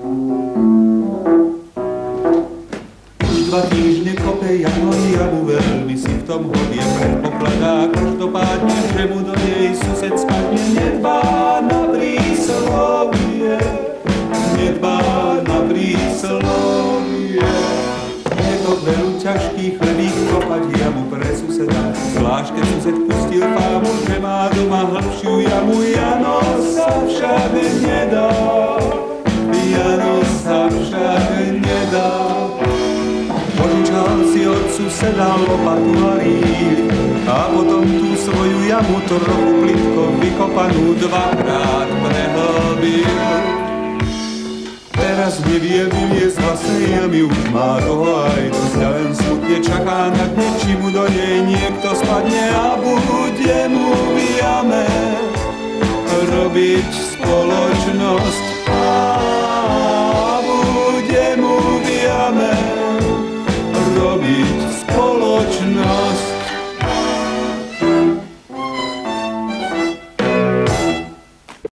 Už 2 týždne kope Jano jamu, veľmi si v tom hodie, predpokladá každopádne, že mu do nej sused spadne. Nedbá na príslovie, nedbá na príslovie. Je to veľmi ťažký chlebík kopať jamu pre suseda, zvlášť keď sused pustil fámu, že má doma hlbšiu jamu. Jano sa však nedá, Jano sa však nedá. Požičal si od suseda lopatu a rýl a potom tú svoju jamu trochu plitko vykopanú 2-krát prehlbil. Teraz nevie vyliezť z vlastnej jamy, už má toho aj dosť a len smutne čaká na dne, či mu do nej niekto spadne a bude mu v jame robiť spoločnosť.